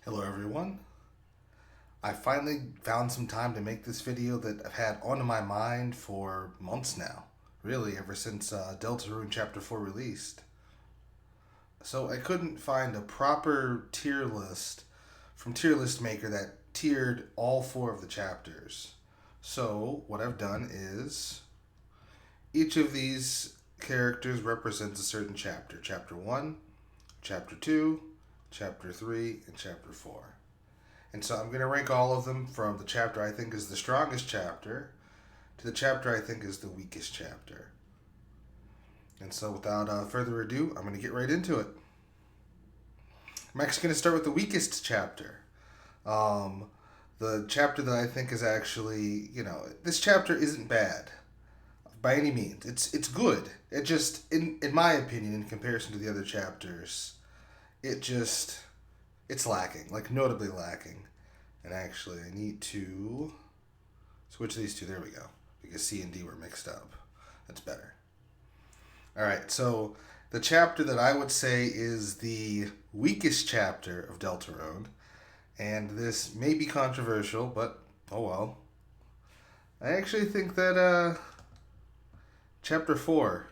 Hello everyone. I finally found some time to make this video that I've had on my mind for months now. Really, ever since Deltarune Chapter 4 released. So I couldn't find a proper tier list from Tier List Maker that tiered all four of the chapters. So what I've done is each of these characters represents a certain chapter. Chapter 1, Chapter 2, Chapter 3, and Chapter 4. And so I'm going to rank all of them from the chapter I think is the strongest chapter to the chapter I think is the weakest chapter. And so without further ado, I'm going to get right into it. I'm actually going to start with the weakest chapter. Um, the chapter that I think is actually, this chapter isn't bad by any means. It's good. It just, in my opinion, in comparison to the other chapters, it's lacking, like notably lacking. And actually, I need to switch these two. There we go. Because C and D were mixed up. That's better. All right, so the chapter that I would say is the weakest chapter of Deltarune, and this may be controversial, but oh well. I actually think that chapter 4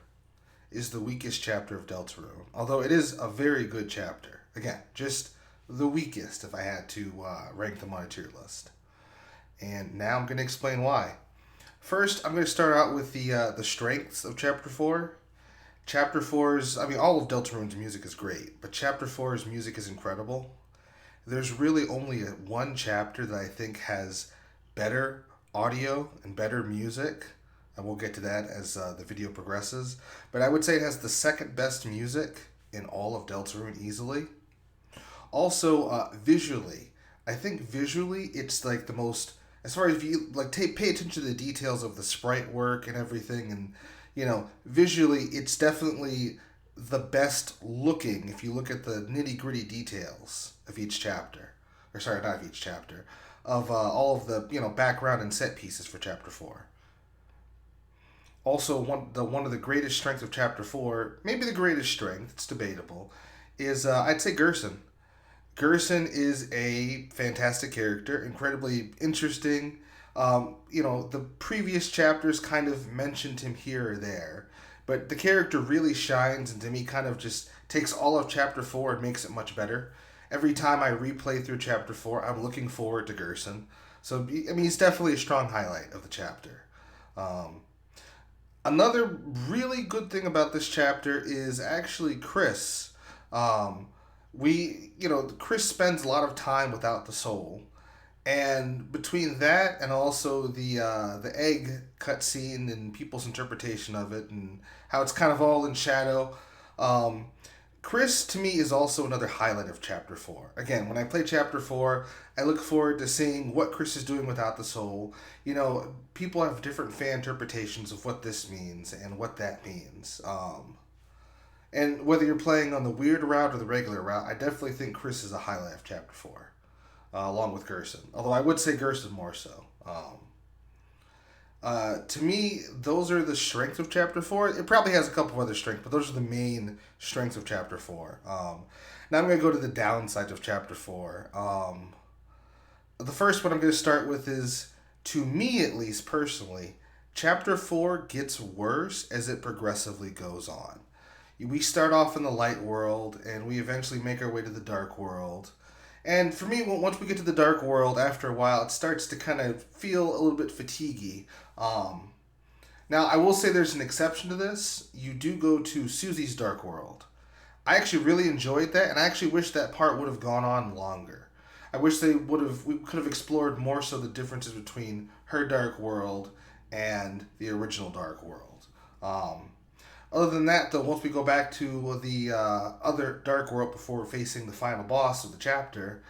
is the weakest chapter of Deltarune, although it is a very good chapter. Again, just the weakest if I had to rank them on a tier list. And now I'm going to explain why. First, I'm going to start out with the strengths of Chapter 4. Chapter 4's, all of Deltarune's music is great, but Chapter 4's music is incredible. There's really only one chapter that I think has better audio and better music, and we'll get to that as the video progresses. But I would say it has the second best music in all of Deltarune easily. Also, visually, I think visually it's like the most, as far as if you like pay attention to the details of the sprite work and everything, and visually it's definitely the best looking if you look at the nitty gritty details of each chapter, or sorry, not of each chapter, of all of the background and set pieces for chapter 4. Also, one of the greatest strengths of chapter 4, maybe the greatest strength, it's debatable, is I'd say Gerson. Gerson is a fantastic character, incredibly interesting. The previous chapters kind of mentioned him here or there, but the character really shines, and to me, kind of just takes all of Chapter 4 and makes it much better. Every time I replay through Chapter 4, I'm looking forward to Gerson. So, he's definitely a strong highlight of the chapter. Um, Another really good thing about this chapter is actually Chris. Um, Chris spends a lot of time without the soul, and between that and also the egg cutscene and people's interpretation of it and how it's kind of all in shadow, um, Chris to me is also another highlight of Chapter 4. Again, when I play Chapter 4, I look forward to seeing what Chris is doing without the soul. People have different fan interpretations of what this means and what that means. And whether you're playing on the weird route or the regular route, I definitely think Chris is a highlight of Chapter 4, along with Gerson. Although I would say Gerson more so. To me, those are the strengths of Chapter 4. It probably has a couple of other strengths, but those are the main strengths of Chapter 4. Now I'm going to go to the downsides of Chapter 4. The first one I'm going to start with is, to me at least personally, Chapter 4 gets worse as it progressively goes on. We start off in the light world, and we eventually make our way to the dark world. And for me, once we get to the dark world, after a while, it starts to kind of feel a little bit fatiguey. Um, Now, I will say there's an exception to this. You do go to Susie's dark world. I actually really enjoyed that, and I actually wish that part would have gone on longer. I wish we could have explored more so the differences between her dark world and the original dark world. Um, Other than that, though, once we go back to the other dark world before facing the final boss of the chapter,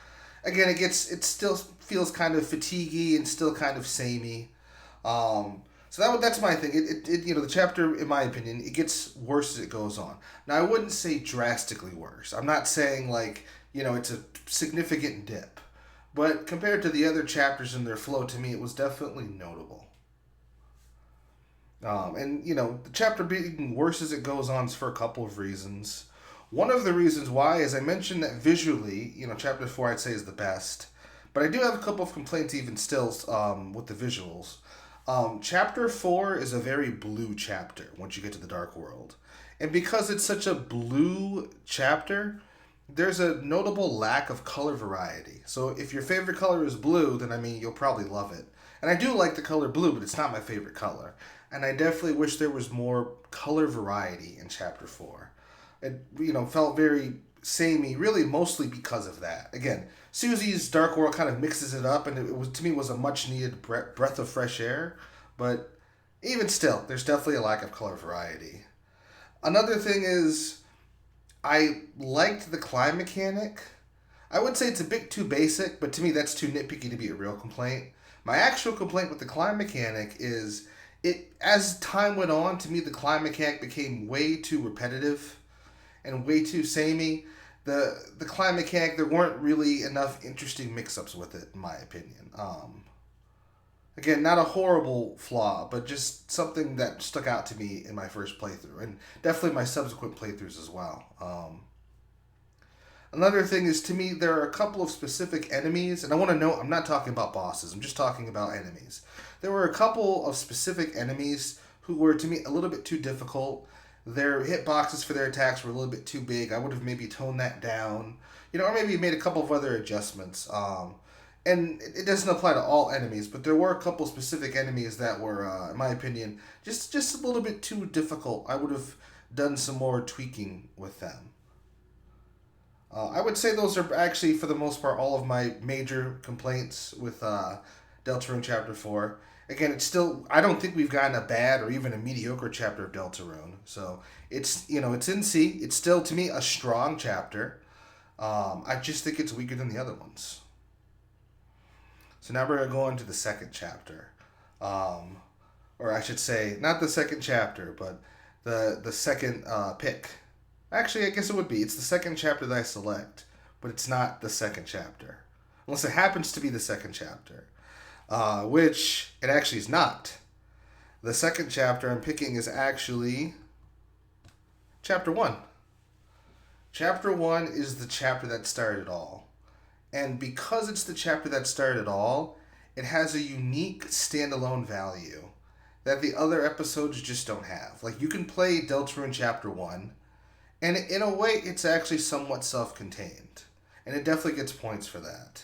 again, it still feels kind of fatiguey and still kind of samey. So that's my thing. The chapter, in my opinion, it gets worse as it goes on. Now, I wouldn't say drastically worse. I'm not saying it's a significant dip, but compared to the other chapters in their flow, to me, it was definitely notable. The chapter being worse as it goes on is for a couple of reasons. One of the reasons why, as I mentioned, that visually, chapter 4 I'd say is the best. But I do have a couple of complaints even still with the visuals. Chapter 4 is a very blue chapter once you get to the Dark World. And because it's such a blue chapter, there's a notable lack of color variety. So if your favorite color is blue, then you'll probably love it. And I do like the color blue, but it's not my favorite color. And I definitely wish there was more color variety in chapter 4. It felt very samey, really mostly because of that. Again, Susie's Dark World kind of mixes it up, and it was, to me, was a much needed breath of fresh air. But even still, there's definitely a lack of color variety. Another thing is, I liked the climb mechanic. I would say it's a bit too basic, but to me that's too nitpicky to be a real complaint. My actual complaint with the climb mechanic is as time went on, to me the climb mechanic became way too repetitive and way too samey. The climb mechanic, there weren't really enough interesting mix-ups with it, in my opinion. Again, not a horrible flaw, but just something that stuck out to me in my first playthrough, and definitely my subsequent playthroughs as well. Another thing is, to me, there are a couple of specific enemies, and I want to note, I'm not talking about bosses, I'm just talking about enemies. There were a couple of specific enemies who were, to me, a little bit too difficult. Their hitboxes for their attacks were a little bit too big. I would have maybe toned that down, or maybe made a couple of other adjustments. And it doesn't apply to all enemies, but there were a couple specific enemies that were, in my opinion, just a little bit too difficult. I would have done some more tweaking with them. I would say those are actually, for the most part, all of my major complaints with Deltarune Chapter 4. Again, it's still, I don't think we've gotten a bad or even a mediocre chapter of Deltarune. So it's, it's in C. It's still, to me, a strong chapter. I just think it's weaker than the other ones. So now we're going to go into the second chapter. Or I should say, not the second chapter, but the second pick. Actually, I guess it would be. It's the second chapter that I select, but it's not the second chapter. Unless it happens to be the second chapter. Which it actually is not. The second chapter I'm picking is actually chapter 1. Chapter 1 is the chapter that started it all. And because it's the chapter that started it all, it has a unique standalone value that the other episodes just don't have. Like, you can play Deltarune Chapter 1, and in a way, it's actually somewhat self-contained. And it definitely gets points for that.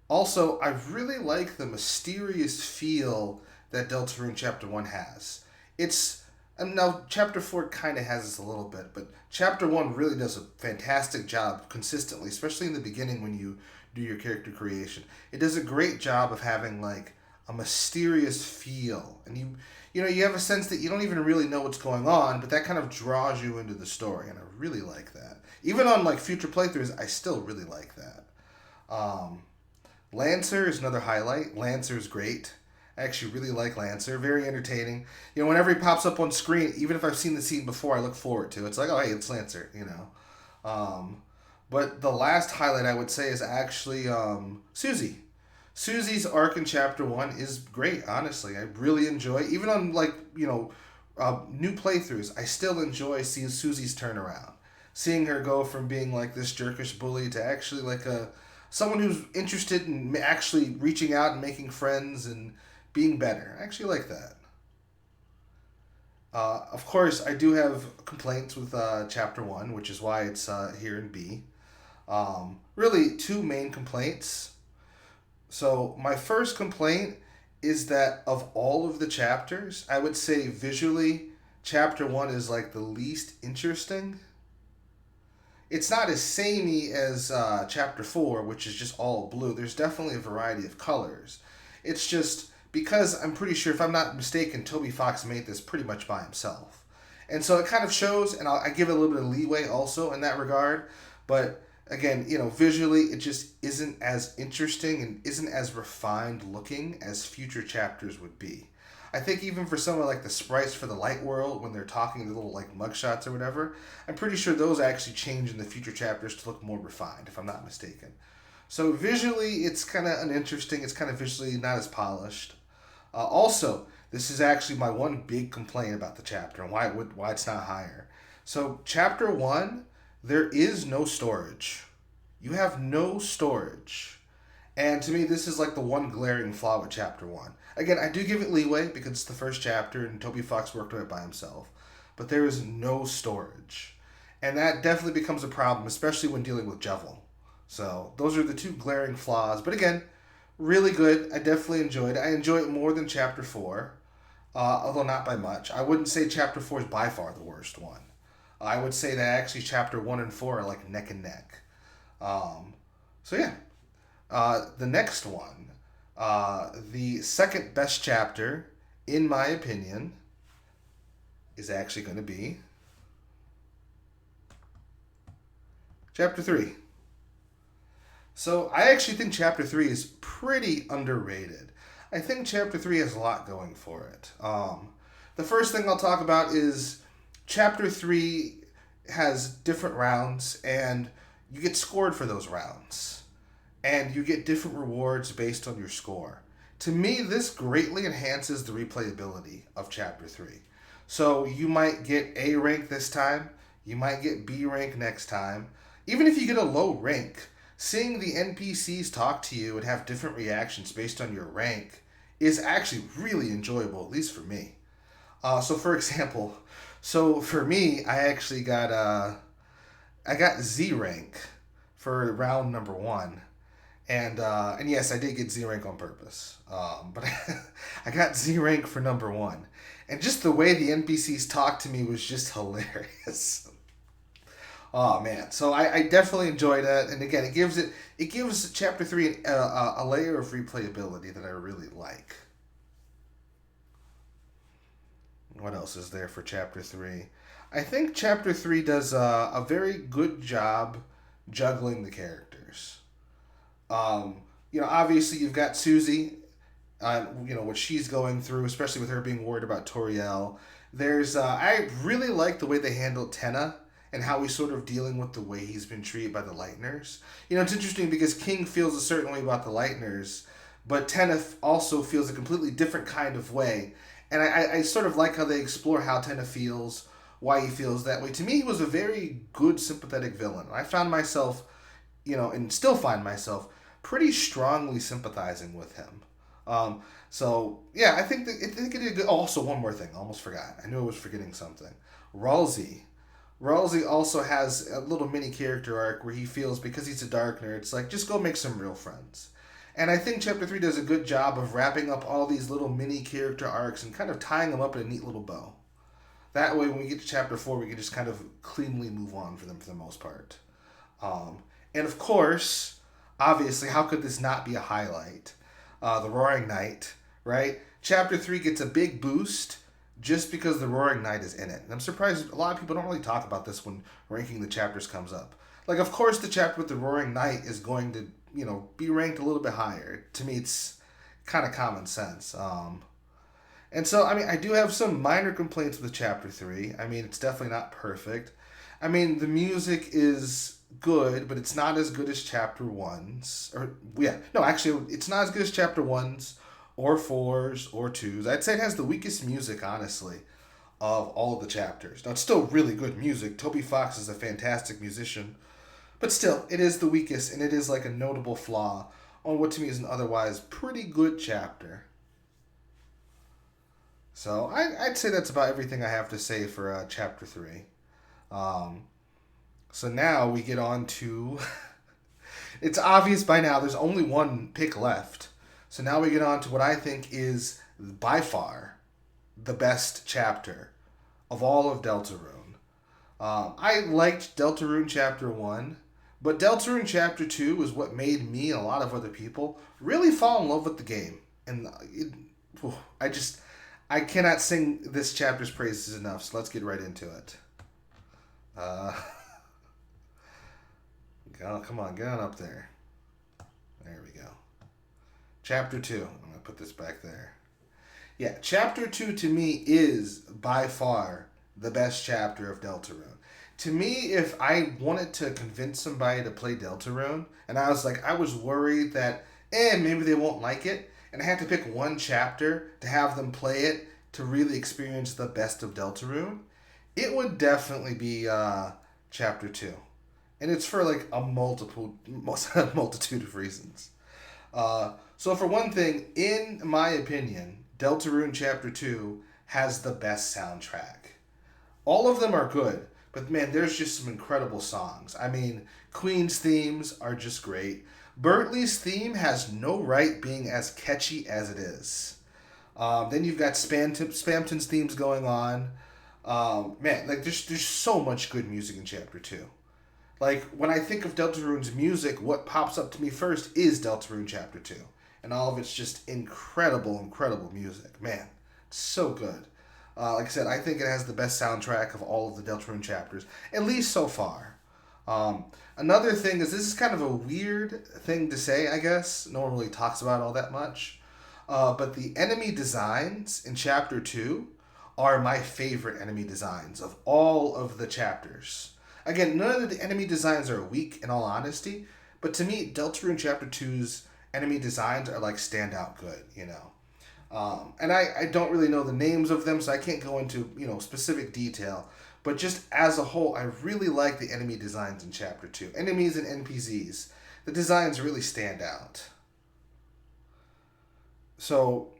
Also, I really like the mysterious feel that Deltarune Chapter 1 has. And now Chapter 4 kind of has this a little bit, but Chapter 1 really does a fantastic job consistently, especially in the beginning when you do your character creation. It does a great job of having, like, a mysterious feel. And you have a sense that you don't even really know what's going on, but that kind of draws you into the story, and I really like that. Even on, like, future playthroughs, I still really like that. Lancer is another highlight. Lancer is great. I actually really like Lancer. Very entertaining. Whenever he pops up on screen, even if I've seen the scene before, I look forward to it. It's like, oh, hey, it's Lancer, But the last highlight I would say is actually Susie. Susie's arc in Chapter 1 is great, honestly. I really enjoy, even on, like, new playthroughs, I still enjoy seeing Susie's turnaround. Seeing her go from being, like, this jerkish bully to actually, like, someone who's interested in actually reaching out and making friends and being better. I actually like that. Of course, I do have complaints with Chapter 1, which is why it's here in B. Really, two main complaints. So, my first complaint is that of all of the chapters, I would say visually, Chapter 1 is, like, the least interesting. It's not as samey as Chapter 4, which is just all blue. There's definitely a variety of colors. It's just because I'm pretty sure, if I'm not mistaken, Toby Fox made this pretty much by himself. And so it kind of shows, and I give it a little bit of leeway also in that regard. But again, visually, it just isn't as interesting and isn't as refined looking as future chapters would be. I think even for some of, like, the sprites for the Light World, when they're talking the little, like, mugshots or whatever, I'm pretty sure those actually change in the future chapters to look more refined, if I'm not mistaken. So visually, it's kind of uninteresting. It's kind of visually not as polished. Also, this is actually my one big complaint about the chapter and why it's not higher. So, chapter 1, there is no storage. You have no storage. And to me, this is like the one glaring flaw with chapter 1. Again, I do give it leeway because it's the first chapter and Toby Fox worked on it by himself. But there is no storage. And that definitely becomes a problem, especially when dealing with Jevil. So, those are the two glaring flaws. But again, really good. I definitely enjoyed it. I enjoy it more than chapter 4, although not by much. I wouldn't say chapter 4 is by far the worst one. I would say that actually chapter 1 and 4 are like neck and neck. So yeah, the next one, the second best chapter, in my opinion, is actually going to be chapter 3. So I actually think chapter 3 is pretty underrated. I think chapter 3 has a lot going for it. The first thing I'll talk about is chapter 3 has different rounds, and you get scored for those rounds. And you get different rewards based on your score. To me, this greatly enhances the replayability of chapter 3. So you might get A rank this time, you might get B rank next time. Even if you get a low rank, seeing the NPCs talk to you and have different reactions based on your rank is actually really enjoyable, at least for me. So for example, for me, I actually got I got Z rank for round number 1. And yes, I did get Z rank on purpose. But I got Z rank for number 1. And just the way the NPCs talked to me was just hilarious. Oh man, so I definitely enjoyed that, and again, it gives chapter 3 a layer of replayability that I really like. What else is there for chapter 3? I think chapter 3 does a very good job juggling the characters. Obviously you've got Susie, what she's going through, especially with her being worried about Toriel. I really like the way they handled Tenna and how he's sort of dealing with the way he's been treated by the Lightners. It's interesting because King feels a certain way about the Lightners, but Tenna also feels a completely different kind of way. And I sort of like how they explore how Tenna feels, why he feels that way. To me, he was a very good, sympathetic villain. I found myself, and still find myself, pretty strongly sympathizing with him. I think it did good. Also, one more thing, I almost forgot. I knew I was forgetting something. Ralsei also has a little mini character arc where he feels because he's a Darkner, it's like, just go make some real friends. And I think chapter 3 does a good job of wrapping up all these little mini character arcs and kind of tying them up in a neat little bow. That way, when we get to chapter 4, we can just kind of cleanly move on for them for the most part. And of course, obviously, how could this not be a highlight? The Roaring Knight, right? Chapter 3 gets a big boost just because the Roaring Knight is in it. And I'm surprised a lot of people don't really talk about this when ranking the chapters comes up. Like, of course, the chapter with the Roaring Knight is going to, be ranked a little bit higher. To me, it's kind of common sense. And so, I do have some minor complaints with chapter 3. It's definitely not perfect. The music is good, but it's not as good as chapter 1's. It's not as good as chapter 1's or 4's or 2's. I'd say it has the weakest music, honestly, of all of the chapters. Now, it's still really good music. Toby Fox is a fantastic musician. But still, it is the weakest, and it is like a notable flaw on what to me is an otherwise pretty good chapter. So I'd say that's about everything I have to say for chapter 3. So now we get on to... It's obvious by now there's only one pick left. So now we get on to what I think is by far the best chapter of all of Deltarune. I liked Deltarune Chapter 1, but Deltarune Chapter 2 is what made me and a lot of other people really fall in love with the game. And I cannot sing this chapter's praises enough, so let's get right into it. Come on, get on up there. There we go. Chapter 2. I'm going to put this back there. Yeah, Chapter 2 to me is by far the best chapter of Deltarune. To me, if I wanted to convince somebody to play Deltarune, and I was worried that, maybe they won't like it, and I had to pick one chapter to have them play it to really experience the best of Deltarune, It would definitely be chapter 2. And it's for like a multitude of reasons. So for one thing, in my opinion, Deltarune Chapter 2 has the best soundtrack. All of them are good, but man, there's just some incredible songs. I mean, Queen's themes are just great. Bertley's theme has no right being as catchy as it is. Then you've got Spamton's themes going on. Man, like there's so much good music in Chapter 2. Like when I think of Deltarune's music, what pops up to me first is Deltarune Chapter 2. And all of it's just incredible, incredible music. Man, it's so good. Like I said, I think it has the best soundtrack of all of the Deltarune chapters, at least so far. Another thing is this is kind of a weird thing to say, I guess. No one really talks about it all that much. But the enemy designs in Chapter 2 are my favorite enemy designs of all of the chapters. Again, none of the enemy designs are weak in all honesty, but to me, Deltarune Chapter Two's enemy designs are like standout good, you know. And I don't really know the names of them, so I can't go into, specific detail. But just as a whole, I really like the enemy designs in Chapter 2. Enemies and NPCs. The designs really stand out. So,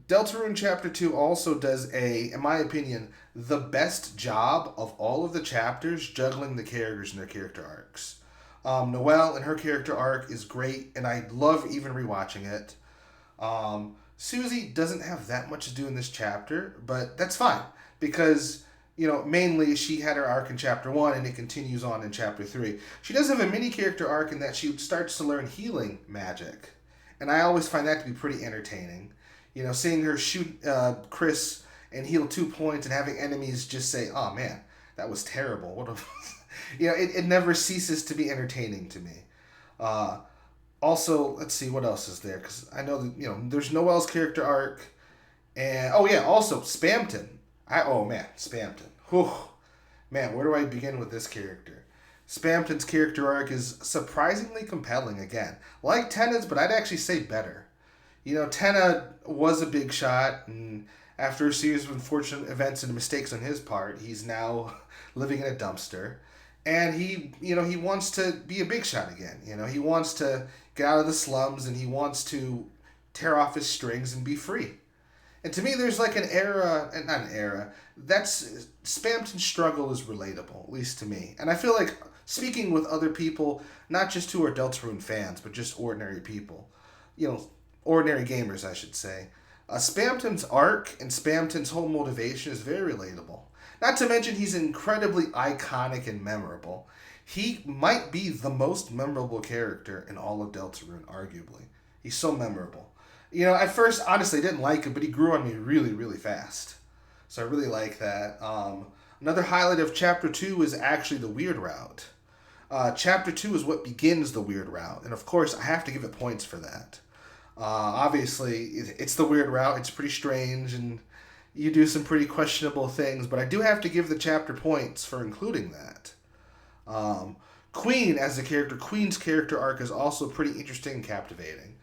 Deltarune Chapter 2 also does in my opinion, the best job of all of the chapters juggling the characters and their character arcs. Noelle and her character arc is great, and I love even rewatching it. Susie doesn't have that much to do in this chapter, but that's fine because mainly she had her arc in chapter 1 and it continues on in chapter 3. She does have a mini character arc in that she starts to learn healing magic, and I always find that to be pretty entertaining. Seeing her shoot Chris and heal 2 points and having enemies just say, "Oh man, that was terrible." What a it never ceases to be entertaining to me. Uh, Also, let's see what else is there because I know that there's Noelle's character arc, and oh yeah, also Spamton. Oh man, Spamton. Whew, man, where do I begin with this character? Spamton's character arc is surprisingly compelling again, like Tenna's, but I'd actually say better. Tenna was a big shot, and after a series of unfortunate events and mistakes on his part, he's now living in a dumpster. And he wants to be a big shot again. He wants to get out of the slums and he wants to tear off his strings and be free. And to me, there's like an era, and not an era, that's Spamton's struggle is relatable, at least to me. And I feel like speaking with other people, not just who are Deltarune fans, but just ordinary people, ordinary gamers, I should say. Spamton's arc and Spamton's whole motivation is very relatable. Not to mention he's incredibly iconic and memorable. He might be the most memorable character in all of Deltarune, arguably. He's so memorable. At first, honestly, I didn't like him, but he grew on me really, really fast. So I really like that. Another highlight of Chapter 2 is actually the weird route. Chapter 2 is what begins the weird route, and of course, I have to give it points for that. Obviously, it's the weird route. It's pretty strange, and you do some pretty questionable things, but I do have to give the chapter points for including that. Queen as a character, Queen's character arc is also pretty interesting and captivating.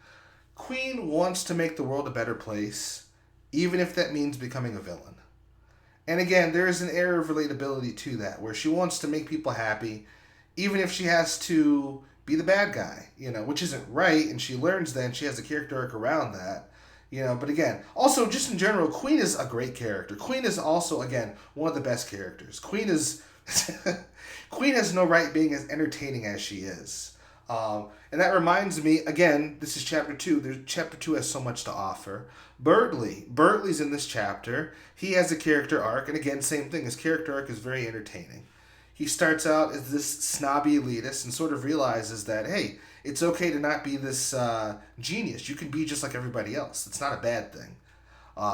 Queen wants to make the world a better place, even if that means becoming a villain. And again, there is an air of relatability to that, where she wants to make people happy, even if she has to be the bad guy, which isn't right, and she learns that, and she has a character arc around that. But again, also just in general, Queen is a great character. Queen is also, again, one of the best characters. Queen is Queen has no right being as entertaining as she is. And that reminds me, again, this is chapter 2. Chapter 2 has so much to offer. Bertley's in this chapter. He has a character arc, and again, same thing. His character arc is very entertaining. He starts out as this snobby elitist and sort of realizes that, hey, it's okay to not be this genius. You can be just like everybody else. It's not a bad thing.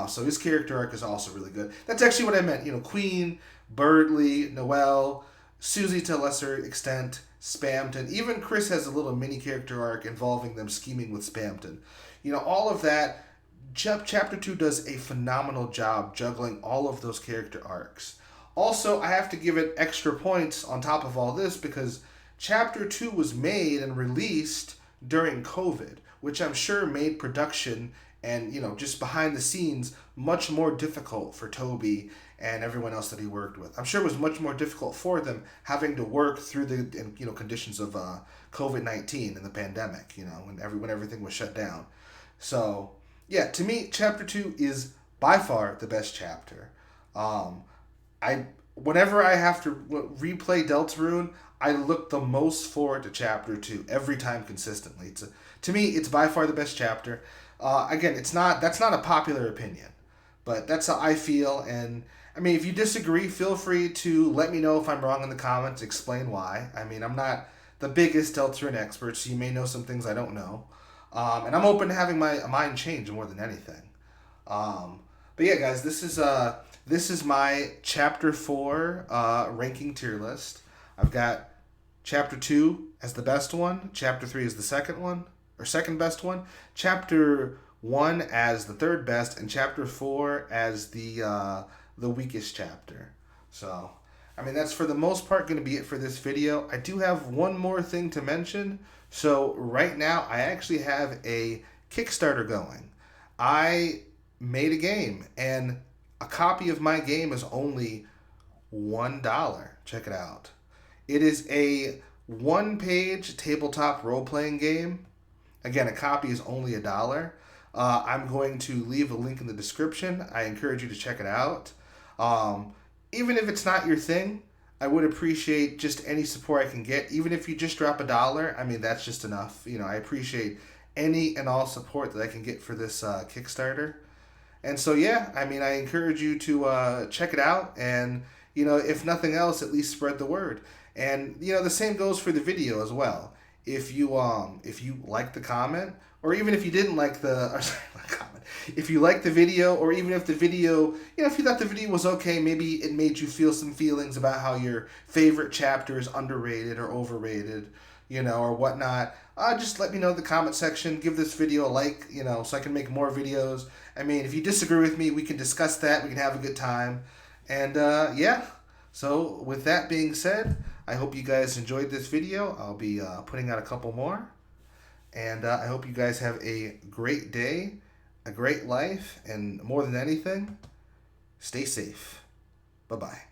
So his character arc is also really good. That's actually what I meant. Queen, Bertley, Noelle, Susie to a lesser extent, Spamton. Even Chris has a little mini character arc involving them scheming with Spamton. All of that. Chapter 2 does a phenomenal job juggling all of those character arcs. Also, I have to give it extra points on top of all this because Chapter 2 was made and released during COVID, which I'm sure made production and, just behind the scenes much more difficult for Toby and everyone else that he worked with. I'm sure it was much more difficult for them having to work through the conditions of COVID-19 and the pandemic. When everything was shut down. So yeah, to me, chapter 2 is by far the best chapter. I Whenever I have to replay Deltarune, I look the most forward to chapter 2 every time consistently. To me, it's by far the best chapter. Again, that's not a popular opinion, but that's how I feel. And I mean, if you disagree, feel free to let me know if I'm wrong in the comments. Explain why. I mean, I'm not the biggest Deltarune expert, so you may know some things I don't know. And I'm open to having my mind change more than anything. But yeah, guys, this is my chapter 4 ranking tier list. I've got chapter 2 as the best one, chapter 3 as the second one, or second best one, chapter 1 as the third best, and chapter 4 as the weakest chapter. So, I mean, that's for the most part going to be it for this video. I do have one more thing to mention. So right now, I actually have a Kickstarter going. I made a game, and a copy of my game is only $1. Check it out. It is a one-page tabletop role-playing game. Again, a copy is only $1. I'm going to leave a link in the description. I encourage you to check it out. Even if it's not your thing, I would appreciate just any support I can get. Even if you just drop $1, I mean, that's just enough. I appreciate any and all support that I can get for this Kickstarter. And so, yeah, I mean, I encourage you to check it out. And, if nothing else, at least spread the word. And, the same goes for the video as well. If you like the comment, or even if you didn't like comment, if you liked the video, or even if the video, if you thought the video was okay, maybe it made you feel some feelings about how your favorite chapter is underrated or overrated, or whatnot, just let me know in the comment section. Give this video a like, so I can make more videos. I mean, if you disagree with me, we can discuss that. We can have a good time. And, yeah. So, with that being said, I hope you guys enjoyed this video. I'll be putting out a couple more. And I hope you guys have a great day, a great life, and more than anything, stay safe. Bye-bye.